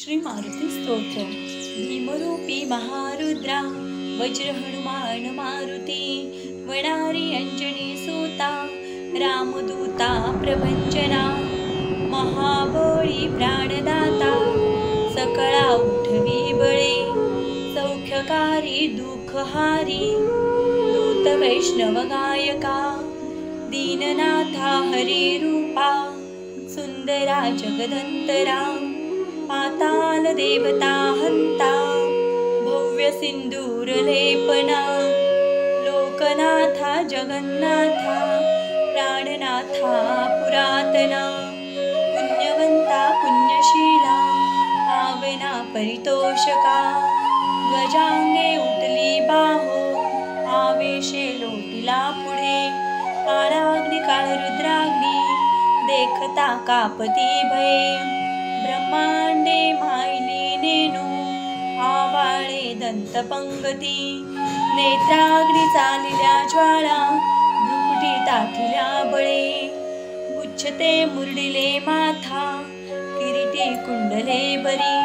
श्री मारुती स्तोत्र। भीमरूपी महारुद्रा वज्र हनुमान मारुती, वनारी अंजनी सूता रामदूता प्रभंजना, महाबळी प्राणदाता सकळा उठवी बळे, सौख्यकारी दुःखहारी दूत वैष्णव गायका, दीननाथा हरी रूपा सुंदरा जगदंतरा, पाताल देवता हंता भव्य सिंदूर लेपना, लोकनाथा जगन्नाथा प्राणनाथा पुरातना, पुण्यवंता पुण्यशीला पावना परितोषका, ध्वजांगे उठली बाहो आवेशे लोटिला पुढे, काळाग्नी काळरुद्राग्नी देखता कापती भये, ब्रह्मांडे मायली नेनू आवाळे दंतपंगती, नेत्राग्नी चालिल्या ज्वाळा भ्रुकुटी ताठिल्या बळे, उच्छते मुरडिले माथा किरीटी कुंडले बरी,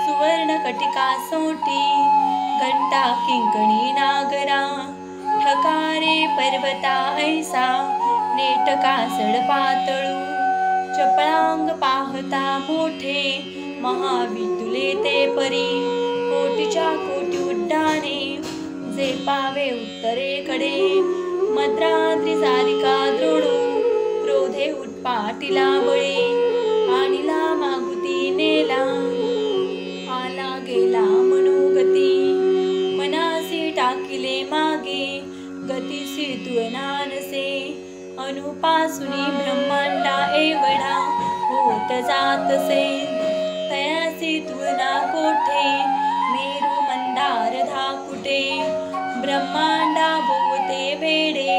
सुवर्ण कटिका सोटी घंटा किंकणी नागरा, ठकारे पर्वता ऐसा नेटका सडपातळू, चपळांग पाहता मोठे महावितुले ते परी, कोटीच्या कोटी उड्डाणे जे पावे उत्तरेकडे, मद्राद्री सारिका द्रोणू क्रोधे उत्पाटिला बळे, आणिला मागुती नेला आला गेला मनोगती, मनासी टाकिले मागे गतीसी तुळनानसे, अनुपासुनी ब्रह्मांडा एवढा होत जातसे, तयासी तुळना कोठे मेरू मंदार धाकुटे, ब्रह्मांडा भोवते वेडे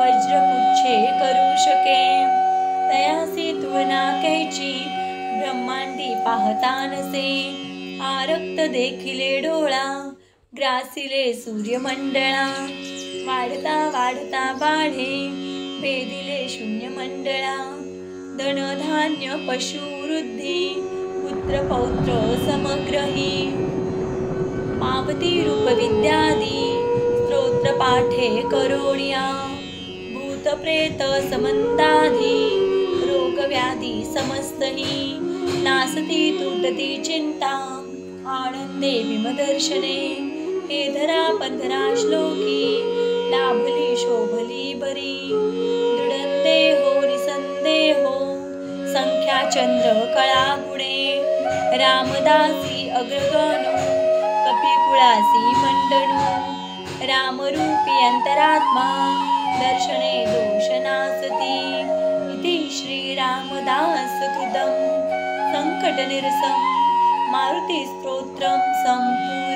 वज्रपुच्छे करू शके, तयासी तुळना कैची ब्रह्मांडी पाहतानसे, आरक्त देखिले डोळा ग्रासिले सूर्यमंडळा, वाढता वाढता वाढे वेदिले शून्य मंडळा, धनधान्य पशुवृद्धी पुत्र पौत्र समग्रही, पावती रूप विद्यादी स्तोत्र पाठे करोणिया, भूत प्रेत समंताधी रोग व्याधी समस्तही, नासती तुटती चिंता आनंदे विमदर्शने, हे धरा पंधरा श्लोकी लाभली शोभली बरी, दृढंदेहो निसंदेहो संख्या चंद्र कळा गुणे, रामदासी अग्रगणू कपिकुळासी मंडणू, रामरूपी अंतरात्मा दर्शने दोषनासती, इति श्री रामदास कृतं संकटनिरसं मारुती स्तोत्रं संपूर्णम्।